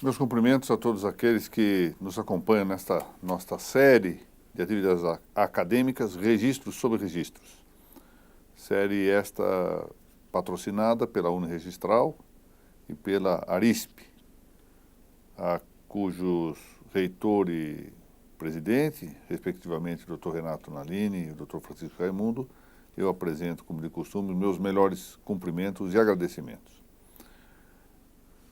Meus cumprimentos a todos aqueles que nos acompanham nesta nossa série de atividades acadêmicas, Registros sobre Registros. Série esta patrocinada pela Uniregistral e pela Arisp, a cujos reitor e presidente, respectivamente o Dr. Renato Nalini e o Dr. Francisco Raimundo, eu apresento, como de costume, meus melhores cumprimentos e agradecimentos.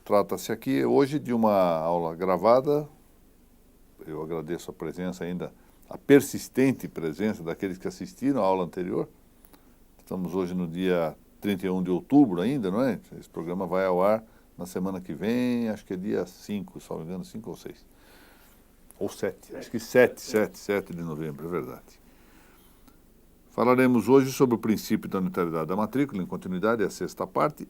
Trata-se aqui hoje de uma aula gravada. Eu agradeço a presença ainda, a persistente presença daqueles que assistiram à aula anterior. Estamos hoje no dia 31 de outubro ainda, não é? Esse programa vai ao ar na semana que vem, acho que é dia 5, se não me engano, 5 ou 6. Ou 7, acho que 7 de novembro, é verdade. Falaremos hoje sobre o princípio da unitariedade da matrícula, em continuidade, é a sexta parte.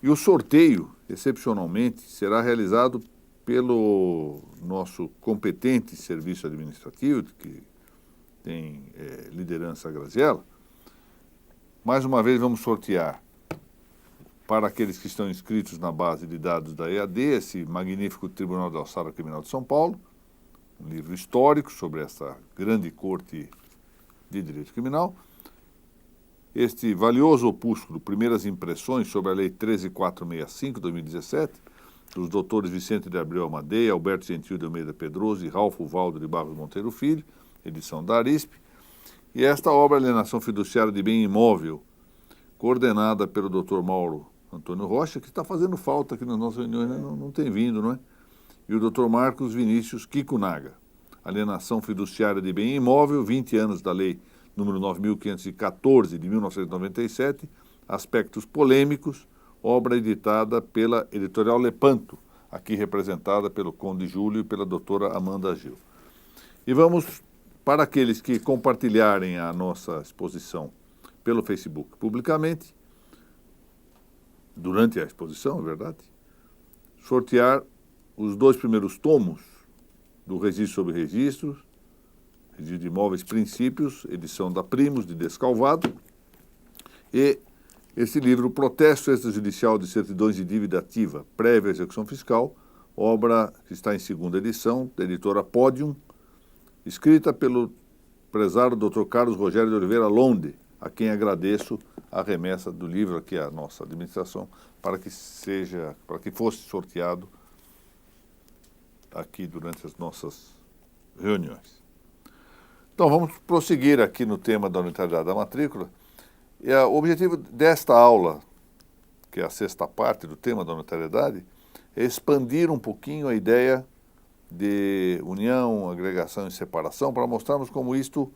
E o sorteio, excepcionalmente, será realizado pelo nosso competente serviço administrativo, que tem liderança a Graziella. Mais uma vez vamos sortear para aqueles que estão inscritos na base de dados da EAD, esse magnífico Tribunal de Alçada Criminal de São Paulo, um livro histórico sobre essa grande corte de direito criminal. Este valioso opúsculo, Primeiras Impressões sobre a Lei 13.465, 2017, dos doutores Vicente de Abreu Almadeia, Alberto Gentil de Almeida Pedroso e Ralfo Valdo de Barros Monteiro Filho, edição da Arisp, e esta obra, Alienação Fiduciária de Bem Imóvel, coordenada pelo Dr. Mauro Antônio Rocha, que está fazendo falta aqui nas nossas reuniões, né? Não tem vindo, não é? E o Dr. Marcos Vinícius Kikunaga, Alienação Fiduciária de Bem Imóvel, 20 anos da Lei número 9.514, de 1997, Aspectos Polêmicos, obra editada pela Editorial Lepanto, aqui representada pelo Conde Júlio e pela doutora Amanda Gil. E vamos, para aqueles que compartilharem a nossa exposição pelo Facebook publicamente, durante a exposição, é verdade, sortear os 2 primeiros tomos do Registro sobre Registros, Registro de Imóveis Princípios, edição da Primos, de Descalvado, e esse livro, Protesto Extrajudicial de Certidões de Dívida Ativa, Prévia Execução Fiscal, obra que está em segunda edição, da editora Podium, escrita pelo prezado Dr. Carlos Rogério de Oliveira Londe, a quem agradeço a remessa do livro aqui à nossa administração, para que fosse sorteado aqui durante as nossas reuniões. Então, vamos prosseguir aqui no tema da unitariedade da matrícula. E o objetivo desta aula, que é a sexta parte do tema da unitariedade, é expandir um pouquinho a ideia de união, agregação e separação, para mostrarmos como isto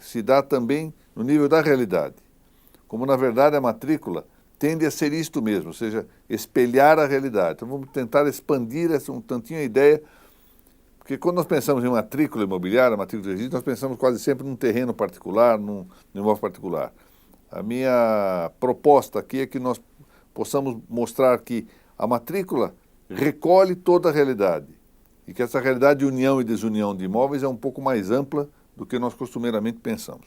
se dá também no nível da realidade. Como, na verdade, a matrícula tende a ser isto mesmo, ou seja, espelhar a realidade. Então, vamos tentar expandir um tantinho a ideia, porque quando nós pensamos em matrícula imobiliária, matrícula de registro, nós pensamos quase sempre num terreno particular, num imóvel particular. A minha proposta aqui é que nós possamos mostrar que a matrícula recolhe toda a realidade e que essa realidade de união e desunião de imóveis é um pouco mais ampla do que nós costumeiramente pensamos.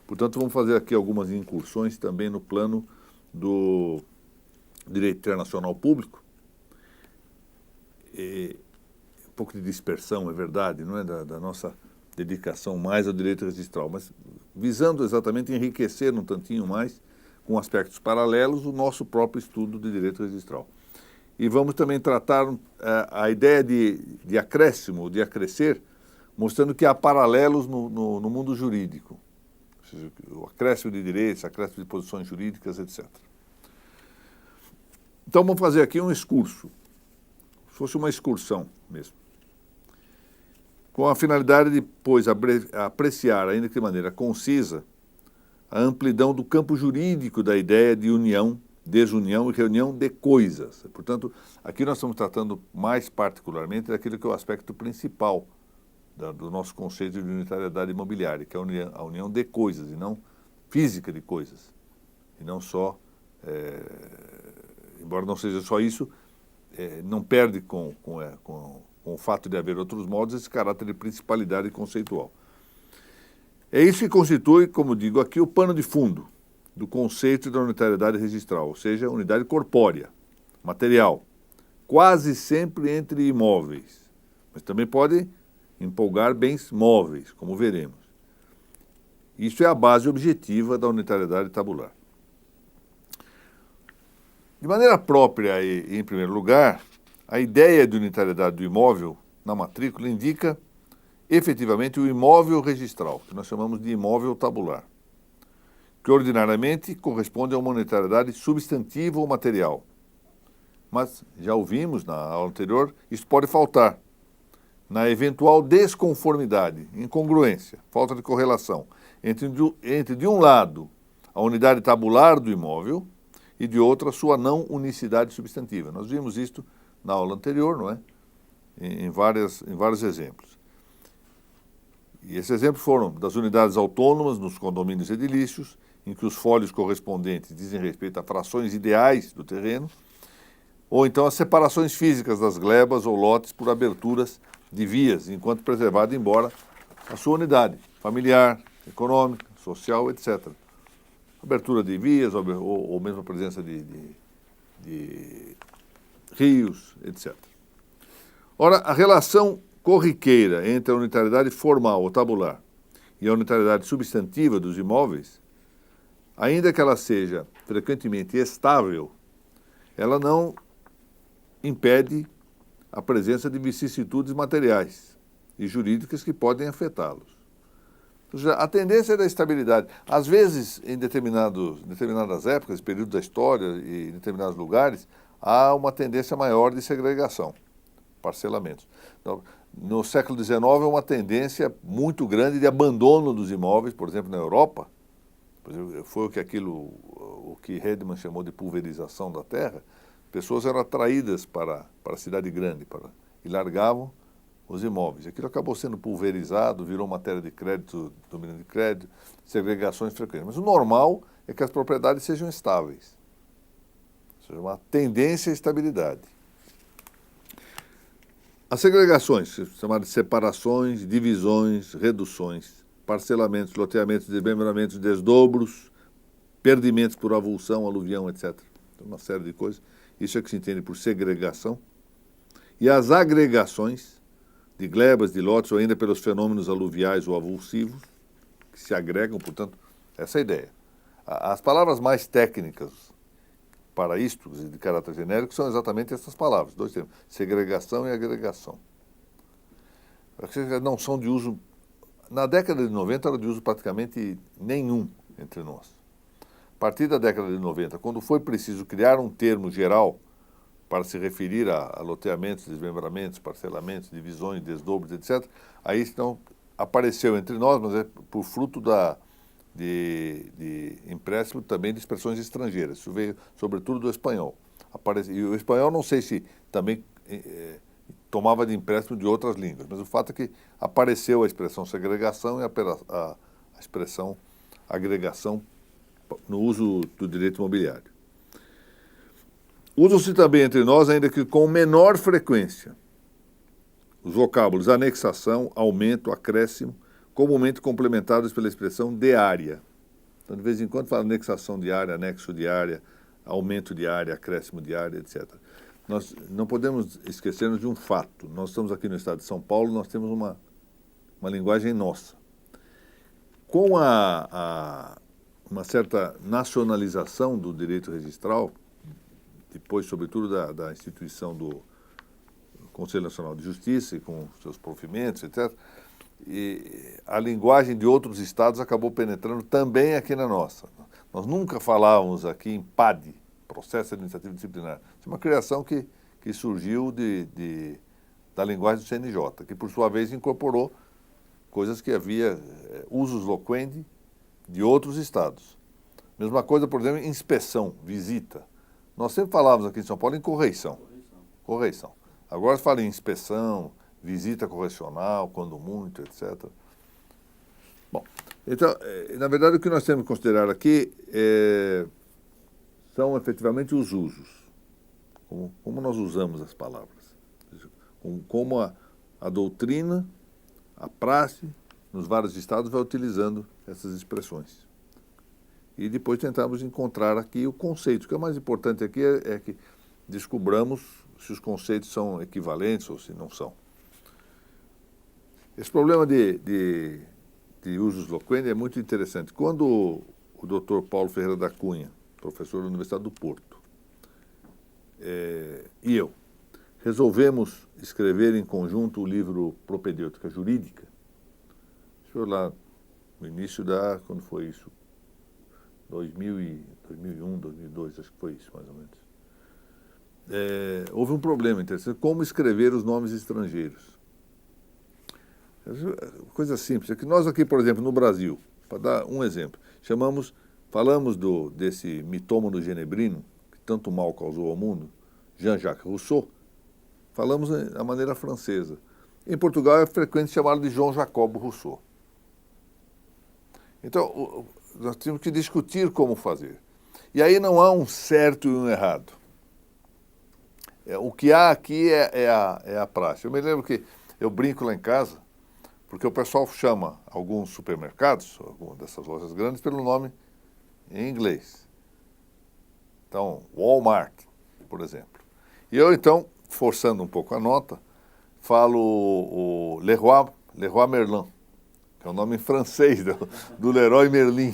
Portanto, vamos fazer aqui algumas incursões também no plano do direito internacional público. Um pouco de dispersão, é verdade, não é, da nossa dedicação mais ao direito registral, mas visando exatamente enriquecer um tantinho mais, com aspectos paralelos, o nosso próprio estudo de direito registral. E vamos também tratar a ideia de acréscimo, de acrescer, mostrando que há paralelos no mundo jurídico, ou seja, o acréscimo de direitos, acréscimo de posições jurídicas, etc. Então vamos fazer aqui um excurso, se fosse uma excursão mesmo, com a finalidade de, depois, apreciar, ainda que de maneira concisa, a amplidão do campo jurídico da ideia de união, desunião e reunião de coisas. Portanto, aqui nós estamos tratando mais particularmente daquilo que é o aspecto principal do nosso conceito de unitariedade imobiliária, que é a união de coisas, e não física de coisas. E não só, embora não seja só isso, não perde com o fato de haver outros modos esse caráter de principalidade conceitual. É isso que constitui, como digo aqui, o pano de fundo do conceito da unitariedade registral, ou seja, unidade corpórea, material, quase sempre entre imóveis, mas também pode empolgar bens móveis, como veremos. Isso é a base objetiva da unitariedade tabular. De maneira própria e em primeiro lugar, a ideia de unitariedade do imóvel na matrícula indica efetivamente o imóvel registral, que nós chamamos de imóvel tabular, que ordinariamente corresponde a uma unitariedade substantiva ou material. Mas, já ouvimos na aula anterior, isso pode faltar na eventual desconformidade, incongruência, falta de correlação entre de um lado, a unidade tabular do imóvel e de outro, a sua não unicidade substantiva. Nós vimos isto na aula anterior, não é? Em vários exemplos. E esses exemplos foram das unidades autônomas nos condomínios edilícios, em que os fólios correspondentes dizem respeito a frações ideais do terreno, ou então as separações físicas das glebas ou lotes por aberturas de vias, enquanto preservado embora a sua unidade familiar, econômica, social, etc. Abertura de vias ou mesmo a presença de rios, etc. Ora, a relação corriqueira entre a unitariedade formal ou tabular e a unitariedade substantiva dos imóveis, ainda que ela seja frequentemente estável, ela não impede a presença de vicissitudes materiais e jurídicas que podem afetá-los. Ou seja, a tendência é da estabilidade. Às vezes, em determinadas épocas, períodos da história e em determinados lugares, há uma tendência maior de segregação, parcelamentos. Então, no século XIX, é uma tendência muito grande de abandono dos imóveis, por exemplo, na Europa. Por exemplo, foi o que Hedman chamou de pulverização da terra. Pessoas eram atraídas para a cidade grande e largavam os imóveis. Aquilo acabou sendo pulverizado, virou matéria de crédito, domínio de crédito, segregações frequentes. Mas o normal é que as propriedades sejam estáveis. Ou seja, uma tendência à estabilidade. As segregações, chamadas de separações, divisões, reduções, parcelamentos, loteamentos, desmembramentos, desdobros, perdimentos por avulsão, aluvião, etc. Uma série de coisas. Isso é que se entende por segregação. E as agregações de glebas, de lotes, ou ainda pelos fenômenos aluviais ou avulsivos, que se agregam, portanto, essa é a ideia. As palavras mais técnicas para isto, de caráter genérico, são exatamente essas palavras, dois termos, segregação e agregação. Não são de uso, na década de 90 era de uso praticamente nenhum entre nós. A partir da década de 90, quando foi preciso criar um termo geral para se referir a loteamentos, desmembramentos, parcelamentos, divisões, desdobros, etc., aí então apareceu entre nós, mas é por fruto de empréstimo também de expressões estrangeiras. Isso veio sobretudo do espanhol. E o espanhol não sei se também tomava de empréstimo de outras línguas, mas o fato é que apareceu a expressão segregação e a expressão agregação no uso do direito imobiliário. Usam-se também entre nós, ainda que com menor frequência, os vocábulos anexação, aumento, acréscimo, comumente complementados pela expressão de área. Então, de vez em quando fala anexação de área, anexo de área, aumento de área, acréscimo de área, etc. Nós não podemos esquecermos de um fato. Nós estamos aqui no estado de São Paulo, nós temos uma linguagem nossa. Com uma certa nacionalização do direito registral, depois, sobretudo, da instituição do Conselho Nacional de Justiça e com seus provimentos, etc., e a linguagem de outros estados acabou penetrando também aqui na nossa. Nós nunca falávamos aqui em PAD, Processo Administrativo Disciplinar. Isso é uma criação que surgiu da linguagem do CNJ, que, por sua vez, incorporou coisas que havia usus loquendi de outros estados. Mesma coisa, por exemplo, inspeção, visita. Nós sempre falávamos aqui em São Paulo em correição. Correição. Agora se fala em inspeção, visita correcional, quando muito, etc. Bom, então, na verdade, o que nós temos que considerar aqui são efetivamente os usos. Como nós usamos as palavras. Como a doutrina, a praxe, nos vários estados, vai utilizando essas expressões. E depois tentamos encontrar aqui o conceito. O que é mais importante aqui é que descobramos os conceitos são equivalentes ou se não são. Esse problema de usus loquendi é muito interessante. Quando o Dr. Paulo Ferreira da Cunha, professor da Universidade do Porto, e eu, resolvemos escrever em conjunto o livro Propedêutica Jurídica, isso foi lá no início quando foi isso? 2001, 2002, acho que foi isso, mais ou menos. Houve um problema interessante, como escrever os nomes estrangeiros. Coisa simples, é que nós aqui, por exemplo, no Brasil, para dar um exemplo, falamos desse mitômano genebrino, que tanto mal causou ao mundo, Jean-Jacques Rousseau, falamos da maneira francesa. Em Portugal é frequente chamá-lo de João Jacobo Rousseau. Então, nós temos que discutir como fazer. E aí não há um certo e um errado. O que há aqui é a prática. Eu me lembro que eu brinco lá em casa, porque o pessoal chama alguns supermercados, algumas dessas lojas grandes, pelo nome em inglês. Então, Walmart, por exemplo. E eu, então, forçando um pouco a nota, falo o Leroy Merlin, que é o nome em francês do Leroy Merlin.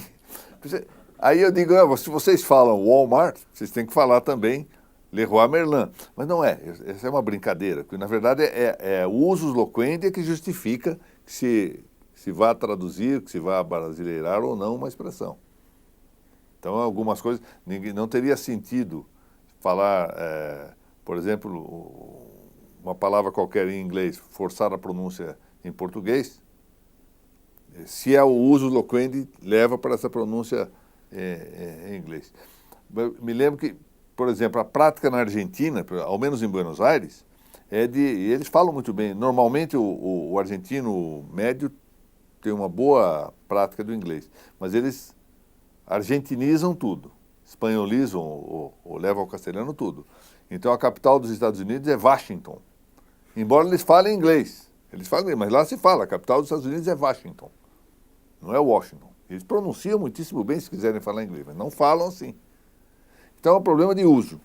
Aí eu digo, se vocês falam Walmart, vocês têm que falar também Leroy Merlin. Mas não é, essa é uma brincadeira, porque na verdade é o usus loquendi que justifica que se vá traduzir, que se vá brasileirar ou não uma expressão. Então, algumas coisas, não teria sentido falar, por exemplo, uma palavra qualquer em inglês, forçar a pronúncia em português, se é o usus loquendi, leva para essa pronúncia em inglês. Me lembro que, por exemplo, a prática na Argentina, ao menos em Buenos Aires, e eles falam muito bem. Normalmente o argentino médio tem uma boa prática do inglês, mas eles argentinizam tudo, espanholizam ou levam ao castelhano tudo. Então a capital dos Estados Unidos é Washington, embora eles falem inglês. Eles falam inglês, mas lá se fala, a capital dos Estados Unidos é Washington, não é Washington. Eles pronunciam muitíssimo bem se quiserem falar inglês, mas não falam assim. Então é um problema de uso.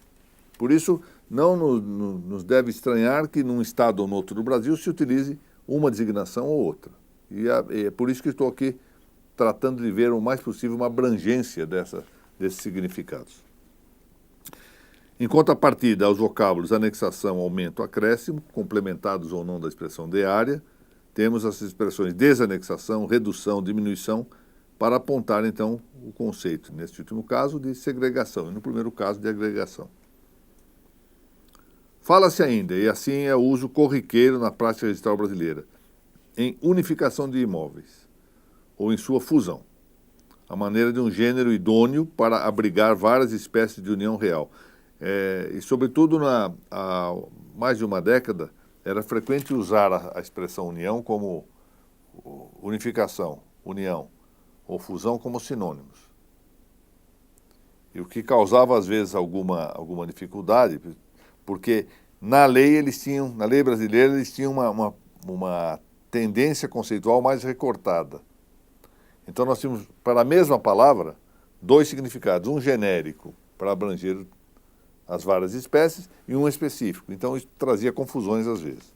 Por isso, não nos deve estranhar que num estado ou no outro do Brasil se utilize uma designação ou outra. E é por isso que estou aqui tratando de ver o mais possível uma abrangência desses significados. Em contrapartida aos vocábulos anexação, aumento, acréscimo, complementados ou não da expressão de área, temos as expressões desanexação, redução, diminuição, para apontar, então, o conceito, neste último caso, de segregação, e no primeiro caso, de agregação. Fala-se ainda, e assim é o uso corriqueiro na prática registral brasileira, em unificação de imóveis, ou em sua fusão, a maneira de um gênero idôneo para abrigar várias espécies de união real. E, sobretudo, há mais de uma década, era frequente usar a expressão união como unificação, união, ou fusão como sinônimos. E o que causava, às vezes, alguma dificuldade, porque na lei brasileira, eles tinham uma tendência conceitual mais recortada. Então nós tínhamos, para a mesma palavra, dois significados, um genérico, para abranger as várias espécies, e um específico. Então isso trazia confusões às vezes.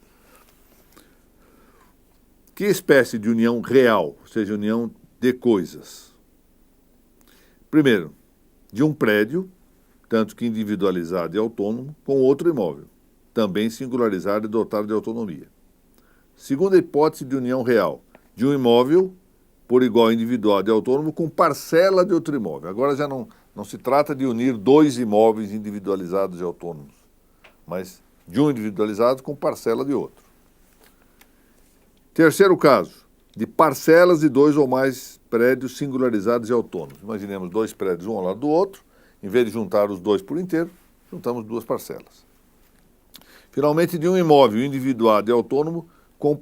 Que espécie de união real, ou seja, união de coisas? Primeiro, de um prédio, tanto que individualizado e autônomo, com outro imóvel, também singularizado e dotado de autonomia. Segunda hipótese de união real, de um imóvel por igual individual e autônomo com parcela de outro imóvel. Agora já não se trata de unir dois imóveis individualizados e autônomos, mas de um individualizado com parcela de outro. Terceiro caso, de parcelas de dois ou mais prédios singularizados e autônomos. Imaginemos dois prédios um ao lado do outro, em vez de juntar os dois por inteiro, juntamos duas parcelas. Finalmente, de um imóvel individuado e autônomo com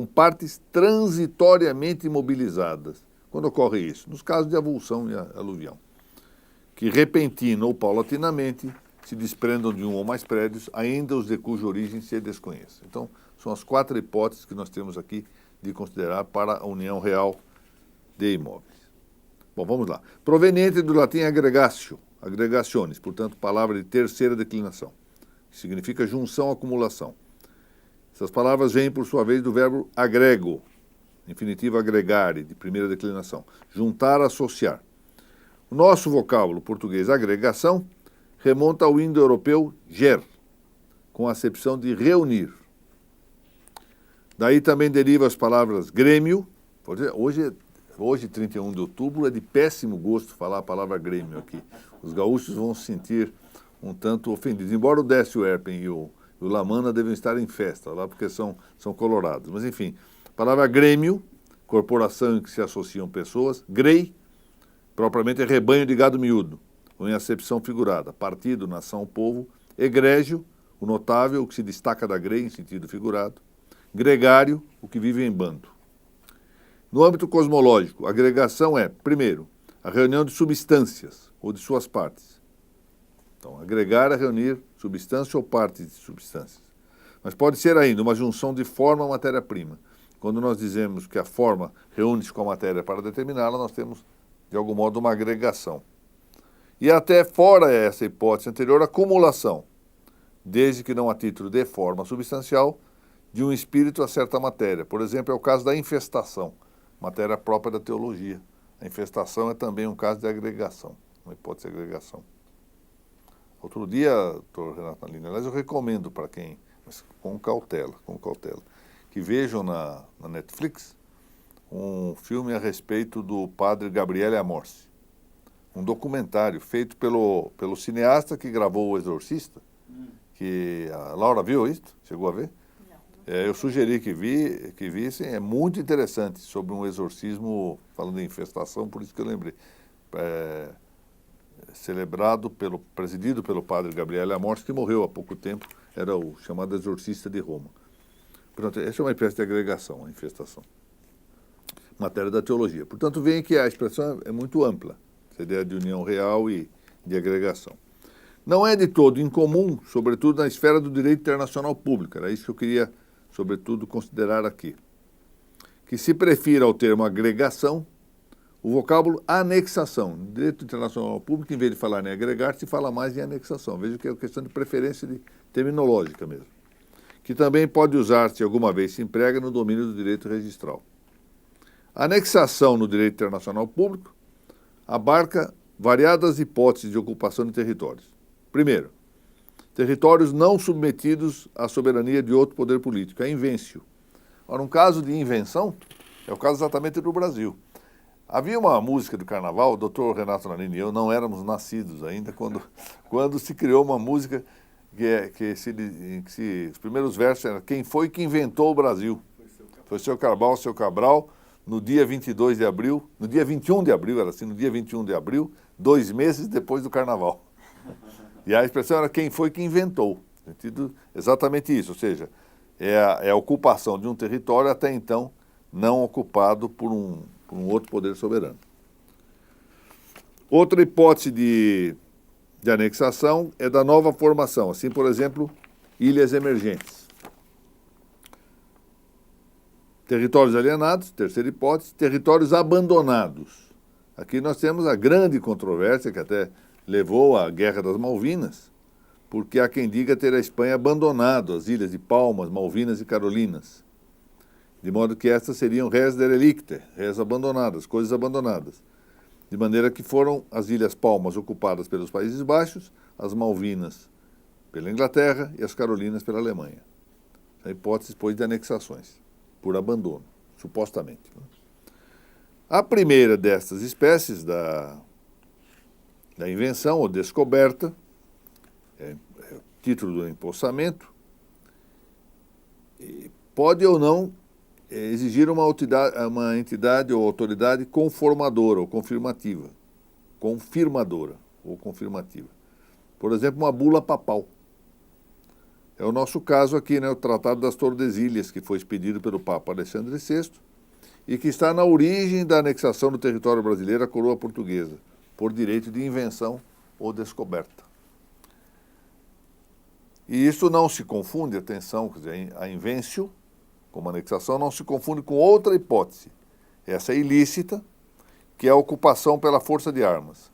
partes transitoriamente imobilizadas. Quando ocorre isso? Nos casos de avulsão e aluvião, que repentina ou paulatinamente se desprendam de um ou mais prédios, ainda os de cuja origem se desconheça. Então, são as quatro hipóteses que nós temos aqui de considerar para a união real de imóveis. Bom, vamos lá. Proveniente do latim agregatio, agregationes, portanto, palavra de terceira declinação. que significa junção, acumulação. Essas palavras vêm, por sua vez, do verbo agrego, infinitivo agregare, de primeira declinação, juntar, associar. O nosso vocábulo português agregação remonta ao indo-europeu ger, com a acepção de reunir. Daí também derivam as palavras grêmio. Hoje, 31 de outubro, é de péssimo gosto falar a palavra grêmio aqui. Os gaúchos vão se sentir um tanto ofendidos, embora o Décio Erpen e o Lamanna devem estar em festa lá, porque são colorados. Mas, enfim, a palavra grêmio, corporação em que se associam pessoas, grei, propriamente é rebanho de gado miúdo, ou em acepção figurada, partido, nação, povo, egrégio, o notável, o que se destaca da grei, em sentido figurado, gregário, o que vive em bando. No âmbito cosmológico, a agregação é, primeiro, a reunião de substâncias, ou de suas partes. Então, agregar é reunir substância ou partes de substâncias. Mas pode ser ainda uma junção de forma a matéria-prima. Quando nós dizemos que a forma reúne-se com a matéria para determiná-la, nós temos, de algum modo, uma agregação. E até fora essa hipótese anterior, acumulação, desde que não a título de forma substancial, de um espírito a certa matéria. Por exemplo, é o caso da infestação, matéria própria da teologia. A infestação é também um caso de agregação, uma hipótese de agregação. Outro dia, doutor Renato Nalini, aliás, eu recomendo para quem, mas com cautela, que vejam na Netflix um filme a respeito do padre Gabriele Amorsi. Um documentário feito pelo cineasta que gravou O Exorcista, que a Laura viu isso? Chegou a ver? Não. Eu sugeri que vissem, é muito interessante, sobre um exorcismo, falando em infestação, por isso que eu lembrei. Presidido pelo padre Gabriele Amorsi, que morreu há pouco tempo, era o chamado exorcista de Roma. Portanto, essa é uma espécie de agregação, a infestação. Matéria da teologia. Portanto, veem que a expressão é muito ampla, essa ideia de união real e de agregação. Não é de todo incomum, sobretudo na esfera do direito internacional público, era isso que eu queria, sobretudo, considerar aqui, que se prefira ao termo agregação o vocábulo anexação. No direito internacional público, em vez de falar em agregar, se fala mais em anexação. Veja que é uma questão de preferência terminológica mesmo, que também pode usar-se, alguma vez se emprega, no domínio do direito registral. A anexação no direito internacional público abarca variadas hipóteses de ocupação de territórios. Primeiro, territórios não submetidos à soberania de outro poder político, é invêncio. Ora, um caso de invenção é o caso exatamente do Brasil. Havia uma música do carnaval, o doutor Renato Nalini e eu não éramos nascidos ainda, quando se criou uma música os primeiros versos eram: quem foi que inventou o Brasil? Foi seu Cabral, no dia 22 de abril, no dia 21 de abril, era assim, no dia 21 de abril, 2 meses depois do carnaval. E a expressão era quem foi que inventou. No sentido exatamente isso, ou seja, é a ocupação de um território até então não ocupado por um outro poder soberano. Outra hipótese de anexação é da nova formação, assim, por exemplo, ilhas emergentes. Territórios alienados, terceira hipótese, territórios abandonados. Aqui nós temos a grande controvérsia que até levou à Guerra das Malvinas, porque há quem diga ter a Espanha abandonado as ilhas de Palmas, Malvinas e Carolinas, de modo que estas seriam res derelicte, res abandonadas, coisas abandonadas. De maneira que foram as Ilhas Palmas ocupadas pelos Países Baixos, as Malvinas pela Inglaterra e as Carolinas pela Alemanha. A hipótese, pois, de anexações, por abandono, supostamente. A primeira destas espécies da invenção ou descoberta, é o título do empossamento, pode ou não exigir uma entidade ou autoridade conformadora ou confirmativa. Por exemplo, uma bula papal. É o nosso caso aqui, né, o Tratado das Tordesilhas, que foi expedido pelo Papa Alexandre VI e que está na origem da anexação do território brasileiro à coroa portuguesa, por direito de invenção ou descoberta. E isso não se confunde, atenção, quer dizer, a invenção, como anexação, não se confunde com outra hipótese, essa é ilícita, que é a ocupação pela força de armas,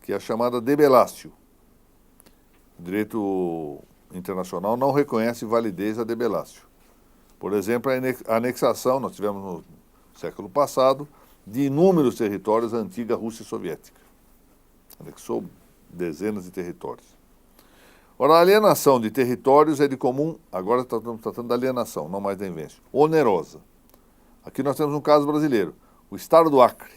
que é a chamada debelatio. O direito internacional não reconhece validez a debelatio. Por exemplo, a anexação, nós tivemos no século passado, de inúmeros territórios à antiga Rússia Soviética. Anexou dezenas de territórios. Ora, a alienação de territórios é de comum, agora estamos tratando da alienação, não mais da invêncio, onerosa. Aqui nós temos um caso brasileiro, o Estado do Acre,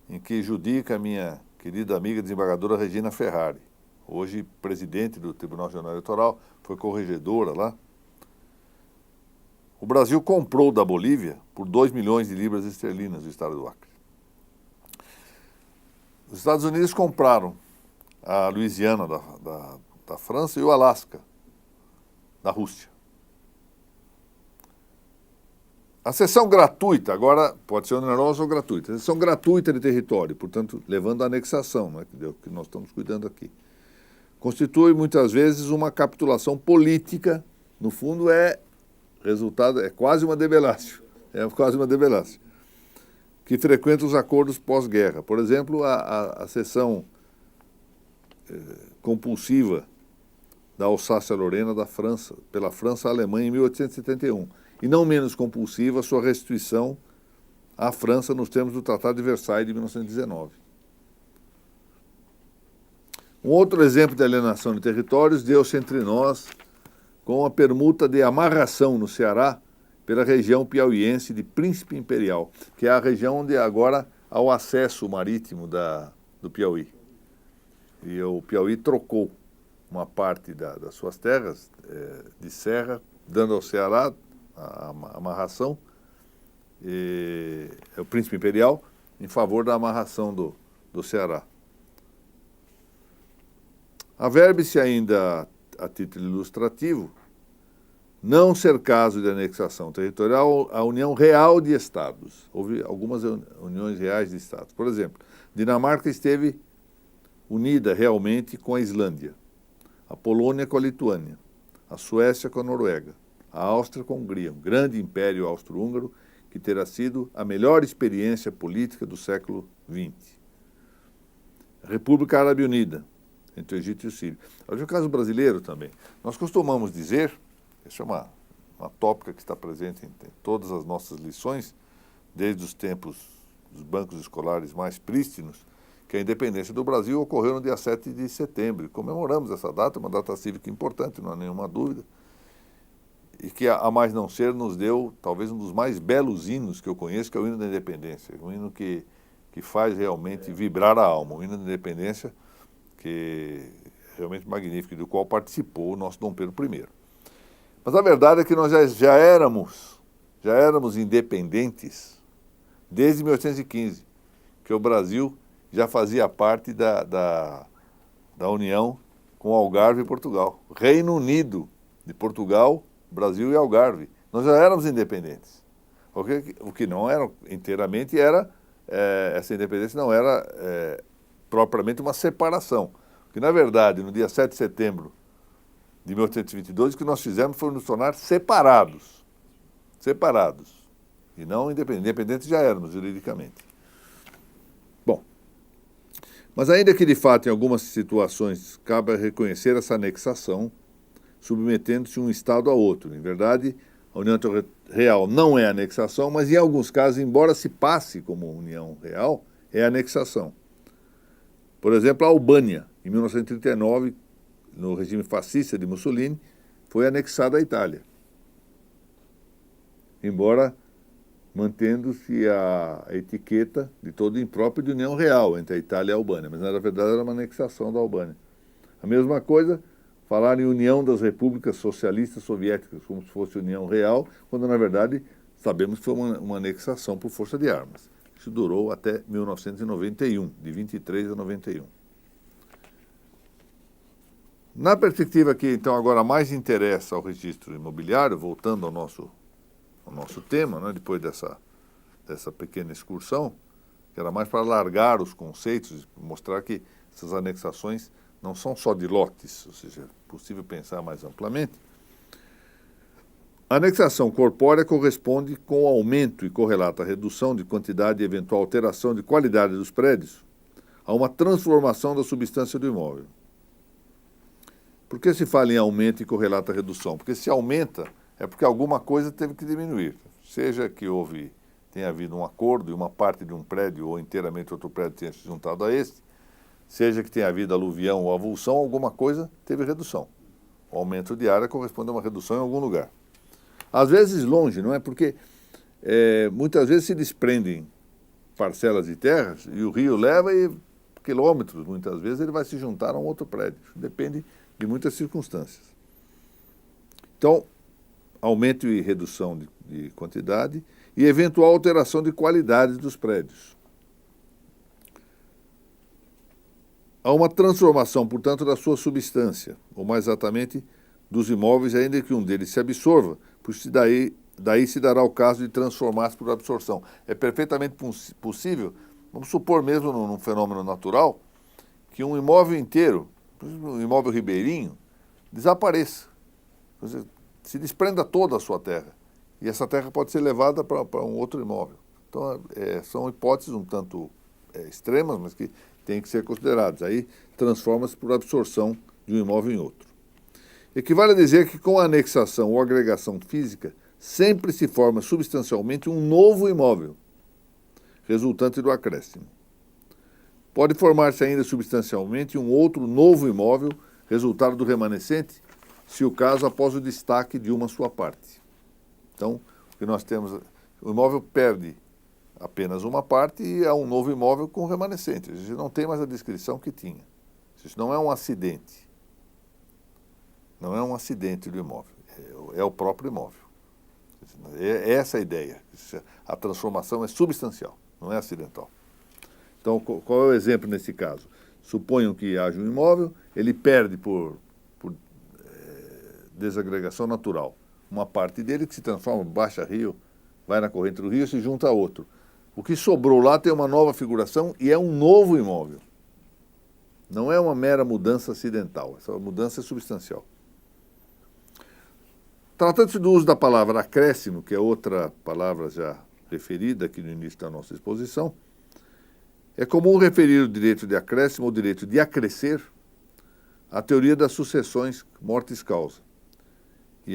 em que judica a minha querida amiga desembargadora Regina Ferrari, hoje presidente do Tribunal Regional Eleitoral, foi corregedora lá. O Brasil comprou da Bolívia por 2 milhões de libras esterlinas o Estado do Acre. Os Estados Unidos compraram a Louisiana da França e o Alasca da Rússia. A cessão gratuita, agora pode ser onerosa ou gratuita, a cessão gratuita de território, portanto, levando à anexação, né, que é o que nós estamos cuidando aqui, constitui muitas vezes uma capitulação política, no fundo resultado é quase uma debelatio, que frequenta os acordos pós-guerra. Por exemplo, a cessão compulsiva da Alsácia-Lorena da França, pela França à Alemanha em 1871. E não menos compulsiva a sua restituição à França nos termos do Tratado de Versailles de 1919. Um outro exemplo de alienação de territórios deu-se entre nós com a permuta de amarração no Ceará pela região piauiense de Príncipe Imperial, que é a região onde agora há o acesso marítimo do Piauí. E o Piauí trocou uma parte das suas terras de serra, dando ao Ceará a amarração, é o Príncipe Imperial, em favor da amarração do Ceará. Averbe-se ainda, a título ilustrativo, não ser caso de anexação territorial a união real de estados. Houve algumas uniões reais de estados. Por exemplo, Dinamarca esteve unida realmente com a Islândia, a Polônia com a Lituânia, a Suécia com a Noruega, a Áustria com a Hungria, um grande império austro-húngaro que terá sido a melhor experiência política do século XX. A República Árabe Unida, entre o Egito e o Sírio. Olha o caso brasileiro também. Nós costumamos dizer, essa é uma tópica que está presente em todas as nossas lições, desde os tempos dos bancos escolares mais prístinos, que a independência do Brasil ocorreu no dia 7 de setembro. Comemoramos essa data, uma data cívica importante, não há nenhuma dúvida, e que, a mais não ser, nos deu talvez um dos mais belos hinos que eu conheço, que é o hino da independência, um hino que faz realmente vibrar a alma, o hino da independência, que é realmente magnífico, do qual participou o nosso Dom Pedro I. Mas a verdade é que nós já éramos independentes desde 1815, que o Brasil já fazia parte da união com Algarve e Portugal. Reino Unido de Portugal, Brasil e Algarve. Nós já éramos independentes. O que não era inteiramente essa independência não era propriamente uma separação. Porque, na verdade, no dia 7 de setembro de 1822, o que nós fizemos foi nos tornar separados. Separados. E não independentes. Independentes já éramos, juridicamente. Bom, mas ainda que, de fato, em algumas situações, cabe reconhecer essa anexação, submetendo-se um Estado a outro. Em verdade, a União Real não é anexação, mas, em alguns casos, embora se passe como União Real, é anexação. Por exemplo, a Albânia, em 1939, no regime fascista de Mussolini, foi anexada à Itália. Embora mantendo-se a etiqueta de todo impróprio de União Real entre a Itália e a Albânia, mas na verdade era uma anexação da Albânia. A mesma coisa, falar em União das Repúblicas Socialistas Soviéticas, como se fosse União Real, quando na verdade sabemos que foi uma anexação por força de armas. Isso durou até 1991, de 23 a 91. Na perspectiva que, então, agora mais interessa ao registro imobiliário, voltando ao nosso tema, né, depois dessa pequena excursão, que era mais para alargar os conceitos, mostrar que essas anexações não são só de lotes, ou seja, é possível pensar mais amplamente. A anexação corpórea corresponde com o aumento e correlata à redução de quantidade e eventual alteração de qualidade dos prédios a uma transformação da substância do imóvel. Por que se fala em aumento e correlata a redução? Porque se aumenta, é porque alguma coisa teve que diminuir. Seja que tenha havido um acordo e uma parte de um prédio ou inteiramente outro prédio tenha se juntado a este, seja que tenha havido aluvião ou avulsão, alguma coisa teve redução. O aumento de área corresponde a uma redução em algum lugar. Às vezes longe, não é? Porque muitas vezes se desprendem parcelas de terras e o rio leva quilômetros, muitas vezes ele vai se juntar a um outro prédio. Depende de muitas circunstâncias. Então, aumento e redução de quantidade e eventual alteração de qualidade dos prédios. Há uma transformação, portanto, da sua substância, ou mais exatamente, dos imóveis, ainda que um deles se absorva, pois daí se dará o caso de transformar-se por absorção. É perfeitamente possível, vamos supor mesmo num fenômeno natural, que um imóvel inteiro, um imóvel ribeirinho, desapareça. Se desprenda toda a sua terra. E essa terra pode ser levada para um outro imóvel. Então, são hipóteses um tanto extremas, mas que têm que ser consideradas. Aí, transforma-se por absorção de um imóvel em outro. Equivale a dizer que, com a anexação ou agregação física, sempre se forma substancialmente um novo imóvel, resultante do acréscimo. Pode formar-se ainda substancialmente um outro novo imóvel, resultado do remanescente, se o caso após o destaque de uma sua parte. Então, o que nós temos, o imóvel perde apenas uma parte e é um novo imóvel com remanescente. A gente não tem mais a descrição que tinha. Isso não é um acidente. Não é um acidente do imóvel. É o próprio imóvel. É essa a ideia. A transformação é substancial, não é acidental. Então, qual é o exemplo nesse caso? Suponham que haja um imóvel, ele perde por desagregação natural uma parte dele que se transforma, baixa rio, vai na corrente do rio e se junta a outro. O que sobrou lá tem uma nova figuração e é um novo imóvel. Não é uma mera mudança acidental, essa mudança é substancial. Tratando-se do uso da palavra acréscimo, que é outra palavra já referida aqui no início da nossa exposição, é comum referir o direito de acréscimo ou direito de acrescer à teoria das sucessões mortis-causa. E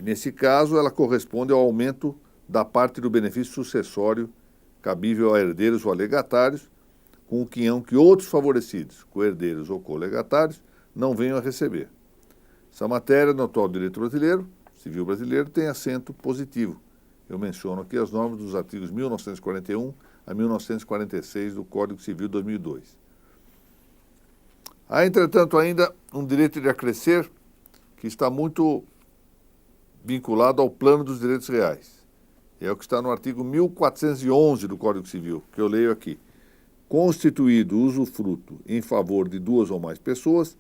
nesse caso, ela corresponde ao aumento da parte do benefício sucessório cabível a herdeiros ou a legatários, com o quinhão que outros favorecidos, co-herdeiros ou co-legatários, não venham a receber. Essa matéria, no atual direito brasileiro, civil brasileiro, tem assento positivo. Eu menciono aqui as normas dos artigos 1941 a 1946 do Código Civil 2002. Há, entretanto, ainda um direito de acrescer que está muito vinculado ao plano dos direitos reais. É o que está no artigo 1411 do Código Civil, que eu leio aqui. Constituído usufruto em favor de duas ou mais pessoas,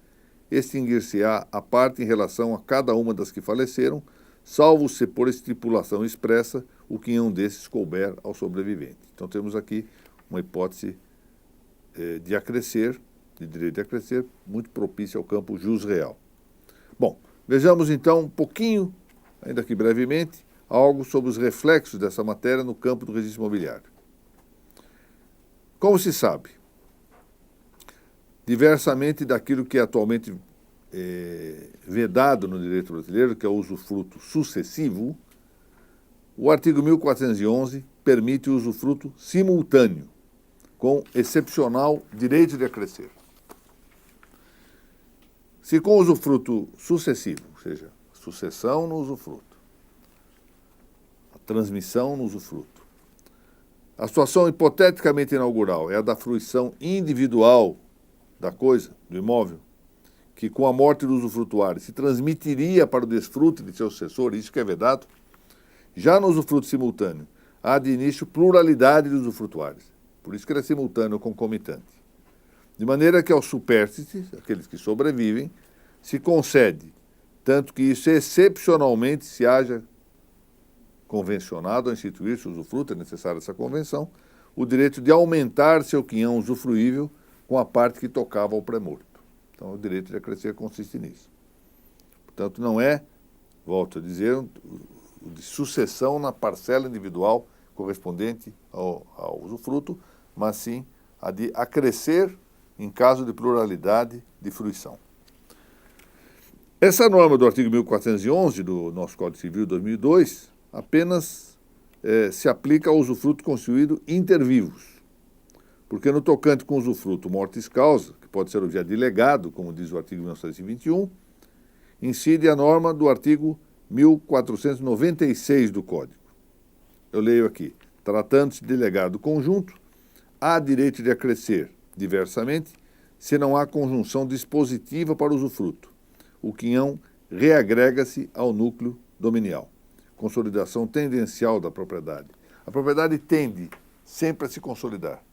extinguir-se-á a parte em relação a cada uma das que faleceram, salvo se por estipulação expressa o quinhão desses couber ao sobrevivente. Então temos aqui uma hipótese de acrescer, de direito de acrescer, muito propícia ao campo jus real. Bom, vejamos então um pouquinho, ainda que brevemente, algo sobre os reflexos dessa matéria no campo do registro imobiliário. Como se sabe, diversamente daquilo que é atualmente vedado no direito brasileiro, que é o usufruto sucessivo, o artigo 1411 permite o usufruto simultâneo, com excepcional direito de acrescer. Se com usufruto sucessivo, ou seja, sucessão no usufruto, a transmissão no usufruto, a situação hipoteticamente inaugural é a da fruição individual da coisa, do imóvel, que com a morte do usufrutuário se transmitiria para o desfrute de seu sucessor, isso que é vedado. Já no usufruto simultâneo, há de início pluralidade de usufrutuários, por isso que ele é simultâneo ou concomitante. De maneira que aos supérstices, aqueles que sobrevivem, se concede, tanto que isso excepcionalmente se haja convencionado a instituir-se o usufruto, é necessária essa convenção, o direito de aumentar seu quinhão usufruível com a parte que tocava ao pré-morto. Então, o direito de acrescer consiste nisso. Portanto, não é, volto a dizer, de sucessão na parcela individual correspondente ao usufruto, mas sim a de acrescer em caso de pluralidade de fruição. Essa norma do artigo 1411 do nosso Código Civil 2002 apenas se aplica ao usufruto constituído inter vivos, porque no tocante com usufruto mortis causa, que pode ser objeto de legado, como diz o artigo 1921, incide a norma do artigo 1496 do Código. Eu leio aqui: tratando-se de legado conjunto, há direito de acrescer diversamente, se não há conjunção dispositiva para o usufruto. O quinhão reagrega-se ao núcleo dominial. Consolidação tendencial da propriedade. A propriedade tende sempre a se consolidar.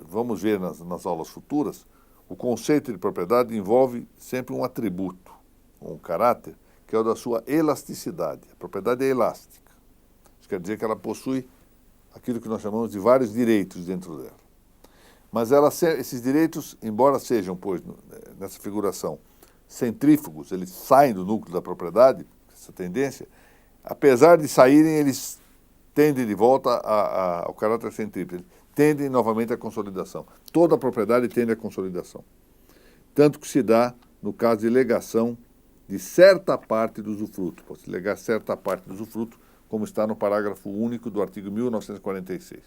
Vamos ver nas aulas futuras, o conceito de propriedade envolve sempre um atributo, um caráter, que é o da sua elasticidade. A propriedade é elástica. Isso quer dizer que ela possui aquilo que nós chamamos de vários direitos dentro dela. Mas esses direitos, embora sejam, pois, nessa figuração, centrífugos, eles saem do núcleo da propriedade, essa tendência, apesar de saírem, eles tendem de volta ao caráter centrífugo, eles tendem novamente à consolidação. Toda a propriedade tende à consolidação. Tanto que se dá no caso de legação de certa parte do usufruto. Pode-se legar certa parte do usufruto, como está no parágrafo único do artigo 1946.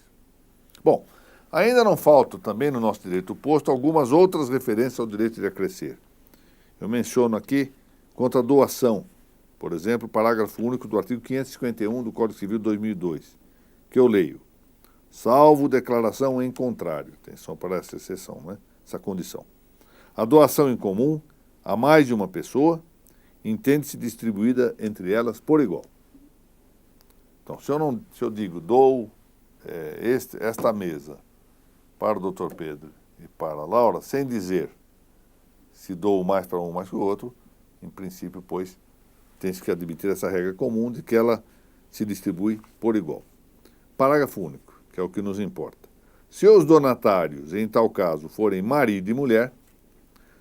Bom, ainda não faltam também no nosso direito posto algumas outras referências ao direito de acrescer. Eu menciono aqui quanto à doação, por exemplo, o parágrafo único do artigo 551 do Código Civil de 2002, que eu leio: salvo declaração em contrário, atenção para essa exceção, né? Essa condição. A doação em comum a mais de uma pessoa entende-se distribuída entre elas por igual. Então, se eu digo, dou esta mesa para o Dr. Pedro e para a Laura, sem dizer se dou mais para um mais para o outro, em princípio, pois, tem-se que admitir essa regra comum de que ela se distribui por igual. Parágrafo único, que é o que nos importa. Se os donatários, em tal caso, forem marido e mulher,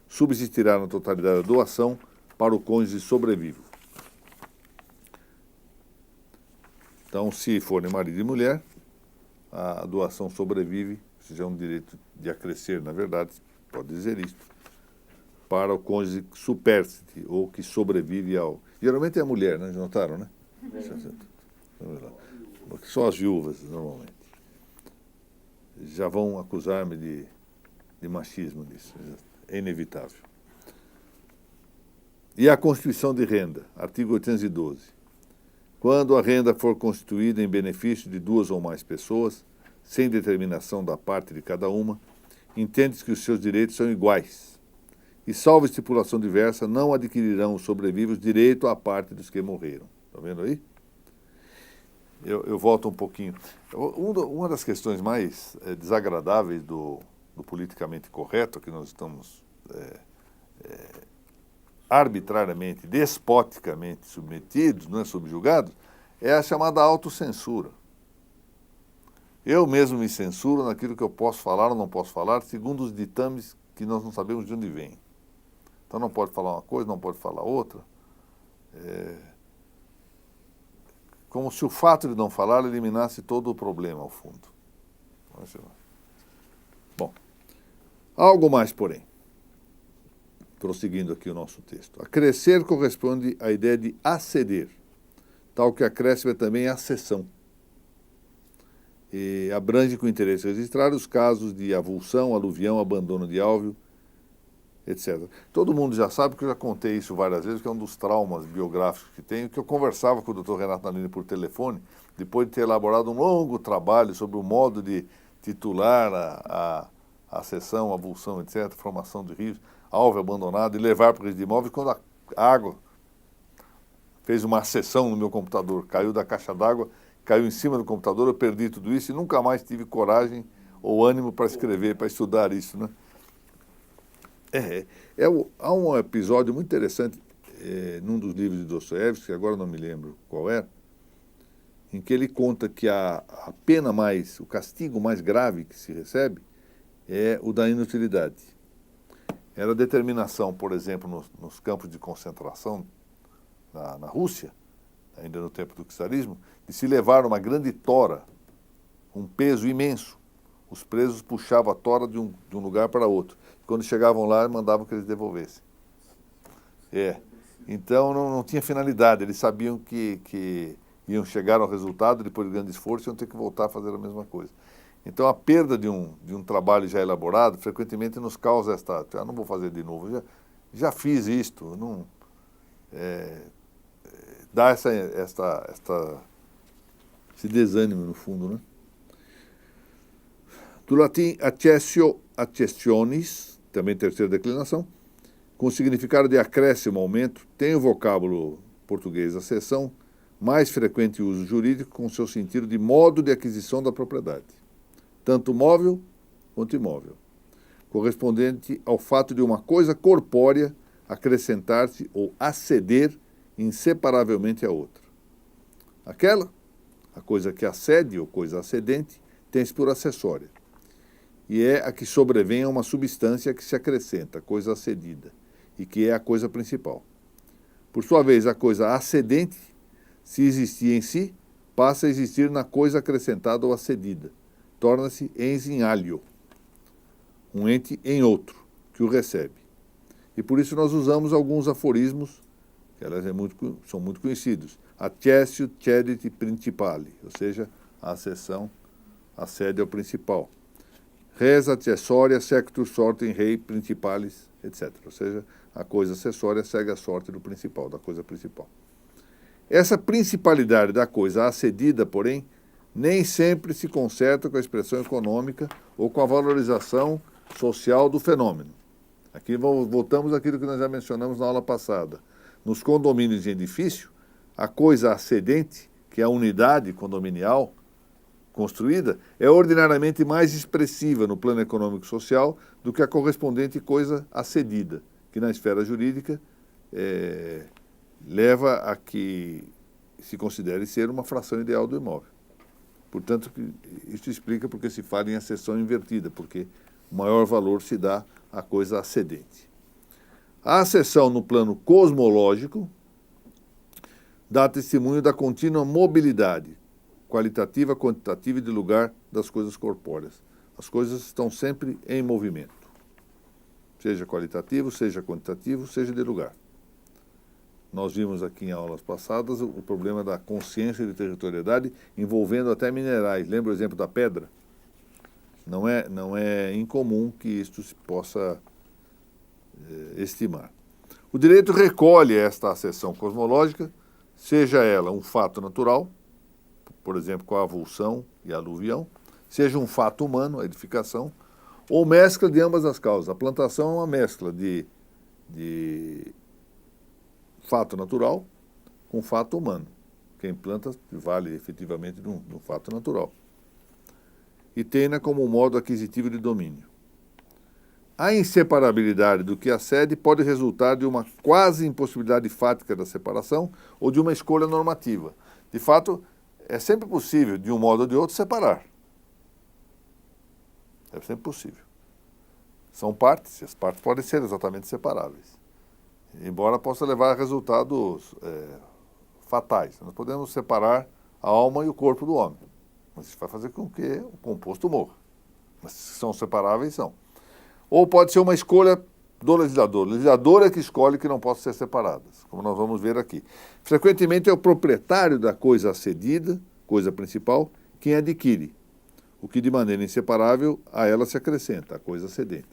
subsistirá na totalidade da doação para o cônjuge sobrevivo. Então, se forem marido e mulher, a doação sobrevive, ou seja, é um direito de acrescer, na verdade, pode dizer isto, para o cônjuge supérstite, ou que sobrevive ao... Geralmente é a mulher, né? Já notaram, né? Só as viúvas, normalmente. Já vão acusar-me de machismo nisso. É inevitável. E a constituição de renda, artigo 812. Quando a renda for constituída em benefício de duas ou mais pessoas, sem determinação da parte de cada uma, entende-se que os seus direitos são iguais, e, salvo estipulação diversa, não adquirirão os sobrevivos direito à parte dos que morreram. Está vendo aí? Eu volto um pouquinho. Uma das questões mais desagradáveis do politicamente correto, que nós estamos arbitrariamente, despoticamente submetidos, não é, subjugados, é a chamada autocensura. Eu mesmo me censuro naquilo que eu posso falar ou não posso falar, segundo os ditames que nós não sabemos de onde vêm. Então não pode falar uma coisa, não pode falar outra. Como se o fato de não falar eliminasse todo o problema, ao fundo. Bom, algo mais, porém. Prosseguindo aqui o nosso texto. Acrescer corresponde à ideia de aceder, tal que acréscimo é também acessão. E abrange com interesse registrado os casos de avulsão, aluvião, abandono de alveo, etc. Todo mundo já sabe, que eu já contei isso várias vezes, que é um dos traumas biográficos que tenho, que eu conversava com o Dr. Renato Nalini por telefone, depois de ter elaborado um longo trabalho sobre o modo de titular a sessão, avulsão, etc., formação de rios, alvo abandonado, e levar para o registro de imóveis, quando a água fez uma acessão no meu computador, caiu da caixa d'água, caiu em cima do computador, eu perdi tudo isso e nunca mais tive coragem ou ânimo para escrever, para estudar isso, né? Há um episódio muito interessante num dos livros de Dostoiévski, que agora não me lembro qual é, em que ele conta que a pena o castigo mais grave que se recebe é o da inutilidade. Era a determinação, por exemplo, nos campos de concentração na Rússia, ainda no tempo do czarismo, de se levar uma grande tora, um peso imenso. Os presos puxavam a tora de um lugar para outro. Quando chegavam lá, mandavam que eles devolvessem. Então não tinha finalidade, eles sabiam que iam chegar ao resultado, depois de grande esforço, iam ter que voltar a fazer a mesma coisa. Então a perda de um trabalho já elaborado, frequentemente nos causa não vou fazer de novo, já fiz isto, não... dá esse desânimo no fundo, né? Do latim accessio, accessionis, também terceira declinação, com o significado de acréscimo, aumento, tem o vocábulo português acessão, mais frequente uso jurídico com seu sentido de modo de aquisição da propriedade, tanto móvel quanto imóvel, correspondente ao fato de uma coisa corpórea acrescentar-se ou aceder inseparavelmente à outra. Aquela, a coisa que acede ou coisa acedente, tem-se por acessória, e é a que sobrevém a uma substância que se acrescenta, coisa acedida, e que é a coisa principal. Por sua vez, a coisa acedente, se existia em si, passa a existir na coisa acrescentada ou acedida. Torna-se ens in alio, um ente em outro, que o recebe. E por isso nós usamos alguns aforismos, que elas são muito conhecidos. Accessio cedit principale, ou seja, a acessão acede ao principal. Res accessoria sectur sortem rei principalis, etc. Ou seja, a coisa acessória segue a sorte do principal, da coisa principal. Essa principalidade da coisa acedida, porém, nem sempre se conserta com a expressão econômica ou com a valorização social do fenômeno. Aqui voltamos àquilo que nós já mencionamos na aula passada. Nos condomínios de edifício, a coisa acedente, que é a unidade condominial construída, é ordinariamente mais expressiva no plano econômico-social do que a correspondente coisa acedida, que na esfera jurídica leva a que se considere ser uma fração ideal do imóvel. Portanto, isso explica porque se fala em acessão invertida, porque o maior valor se dá à coisa acedente. A acessão no plano cosmológico dá testemunho da contínua mobilidade, qualitativa, quantitativa e de lugar das coisas corpóreas. As coisas estão sempre em movimento, seja qualitativo, seja quantitativo, seja de lugar. Nós vimos aqui em aulas passadas o problema da consciência de territorialidade envolvendo até minerais. Lembra o exemplo da pedra? Não é incomum que isto se possa estimar. O direito recolhe esta acessão cosmológica, seja ela um fato natural, por exemplo, com a avulsão e a aluvião, seja um fato humano, a edificação, ou mescla de ambas as causas. A plantação é uma mescla de fato natural com fato humano. Quem planta vale efetivamente de um fato natural. E tem-na como modo aquisitivo de domínio. A inseparabilidade do que acede pode resultar de uma quase impossibilidade fática da separação ou de uma escolha normativa. De fato, é sempre possível, de um modo ou de outro, separar. É sempre possível. São partes, e as partes podem ser exatamente separáveis. Embora possa levar a resultados fatais. Nós podemos separar a alma e o corpo do homem. Mas isso vai fazer com que o composto morra. Mas se são separáveis, são. Ou pode ser uma escolha do legislador. O legislador é que escolhe que não possam ser separadas, como nós vamos ver aqui. Frequentemente é o proprietário da coisa acedida, coisa principal, quem adquire, o que de maneira inseparável a ela se acrescenta, a coisa acedente.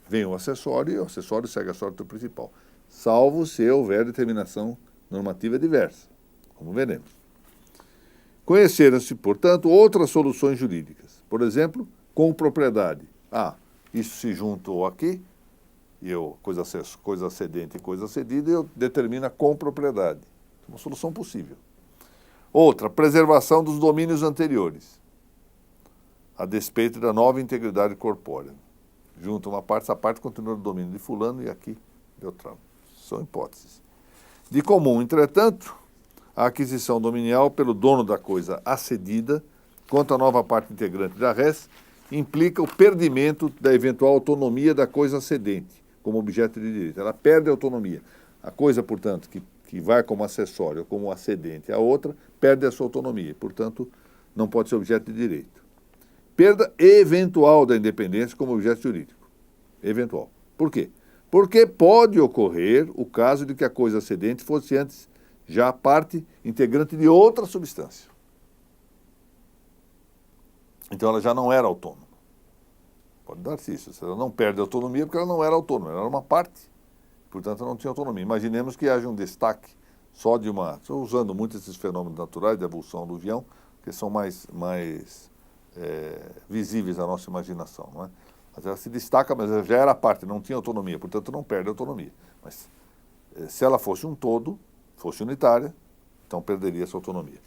Vem o acessório e o acessório segue a sorte do principal, salvo se houver determinação normativa diversa, como veremos. Conheceram-se, portanto, outras soluções jurídicas. Por exemplo, com propriedade. Isso se juntou aqui, coisa acedente e coisa acedida, eu determino com propriedade. Uma solução possível. Outra, preservação dos domínios anteriores, a despeito da nova integridade corpórea. Junta uma parte, essa parte continua no domínio de fulano e aqui de outra. São hipóteses. De comum, entretanto, a aquisição dominial pelo dono da coisa acedida, quanto à nova parte integrante da res, implica o perdimento da eventual autonomia da coisa acedente, como objeto de direito. Ela perde a autonomia. A coisa, portanto, que vai como acessório ou como acedente à outra, perde a sua autonomia. Portanto, não pode ser objeto de direito. Perda eventual da independência como objeto jurídico. Eventual. Por quê? Porque pode ocorrer o caso de que a coisa acidente fosse antes já parte integrante de outra substância. Então ela já não era autônoma. Pode dar-se isso. Ela não perde autonomia porque ela não era autônoma, ela era uma parte. Portanto, ela não tinha autonomia. Imaginemos que haja um destaque só de uma... Estou usando muito esses fenômenos naturais de avulsão aluvião, que são mais visíveis à nossa imaginação, não é? Mas ela se destaca, mas ela já era parte, não tinha autonomia, portanto não perde autonomia. Mas se ela fosse um todo, fosse unitária, então perderia sua autonomia.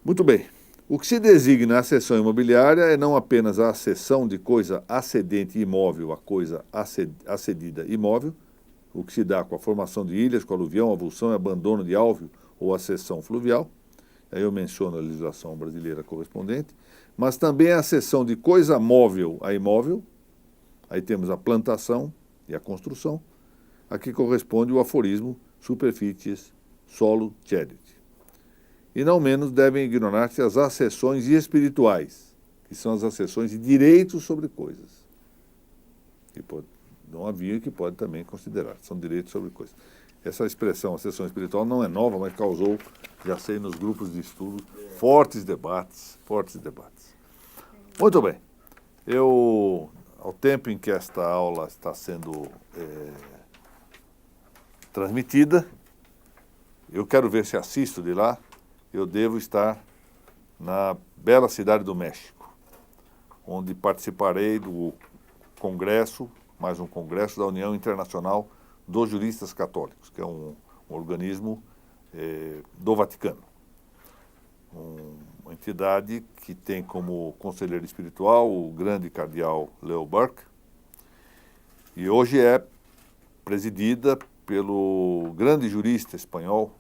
Muito bem. O que se designa a cessão imobiliária é não apenas a cessão de coisa acedente imóvel a coisa acedida imóvel, o que se dá com a formação de ilhas, com aluvião, avulsão e abandono de álveo ou a cessão fluvial, aí eu menciono a legislação brasileira correspondente, mas também a cessão de coisa móvel a imóvel, aí temos a plantação e a construção, a que corresponde o aforismo superficies solo cedit. E não menos devem ignorar-se as acessões espirituais, que são as acessões de direitos sobre coisas, que não havia e que pode também considerar, são direitos sobre coisas. Essa expressão, acessão espiritual, não é nova, mas causou, já sei, nos grupos de estudo, fortes debates, fortes debates. Muito bem. Ao tempo em que esta aula está sendo transmitida, eu quero ver se assisto de lá, eu devo estar na bela cidade do México, onde participarei do congresso, mais um congresso da União Internacional dos Juristas Católicos, que é um organismo do Vaticano. Uma entidade que tem como conselheiro espiritual o grande cardeal Leo Burke, e hoje é presidida pelo grande jurista espanhol,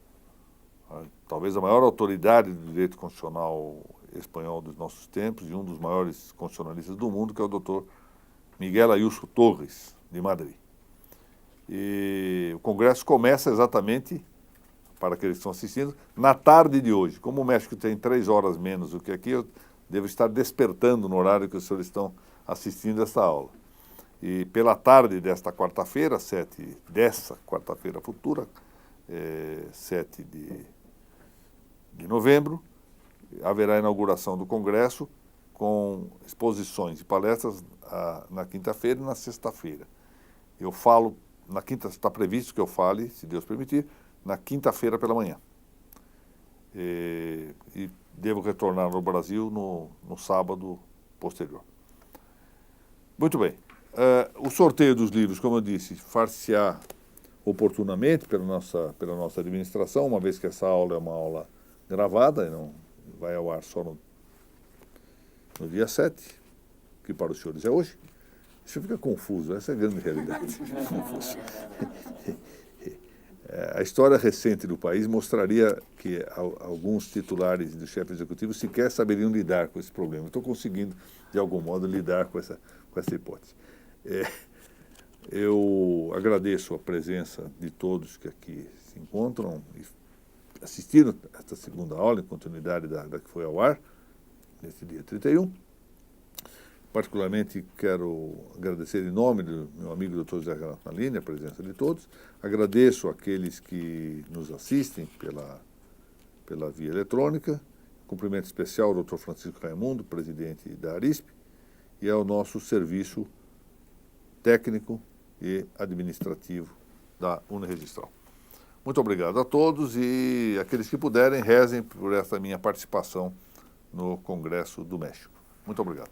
talvez a maior autoridade do direito constitucional espanhol dos nossos tempos e um dos maiores constitucionalistas do mundo, que é o Dr. Miguel Ayuso Torres, de Madrid. E o congresso começa exatamente, para aqueles que estão assistindo, na tarde de hoje. Como o México tem 3 horas menos do que aqui, eu devo estar despertando no horário que os senhores estão assistindo esta aula. E pela tarde desta quarta-feira, dessa quarta-feira futura, 7 de novembro, haverá a inauguração do congresso com exposições e palestras na quinta-feira e na sexta-feira. Eu falo, na quinta está previsto que eu fale, se Deus permitir, na quinta-feira pela manhã. E devo retornar no Brasil no sábado posterior. Muito bem. O sorteio dos livros, como eu disse, far-se-á oportunamente pela nossa administração, uma vez que essa aula é uma aula gravada e não vai ao ar só no dia 7, que para os senhores é hoje. Isso fica confuso, essa é a grande realidade. Confuso. A história recente do país mostraria que alguns titulares do chefe executivo sequer saberiam lidar com esse problema. Estou conseguindo, de algum modo, lidar com essa hipótese. Eu agradeço a presença de todos que aqui se encontram e assistiram a esta segunda aula, em continuidade da que foi ao ar, nesse dia 31. Particularmente quero agradecer em nome do meu amigo Dr. José Renato Nalini a presença de todos. Agradeço àqueles que nos assistem pela via eletrônica. Cumprimento especial ao Dr. Francisco Raimundo, presidente da Arisp, e ao nosso serviço técnico e administrativo da Uniregistral. Muito obrigado a todos e aqueles que puderem, rezem por essa minha participação no Congresso do México. Muito obrigado.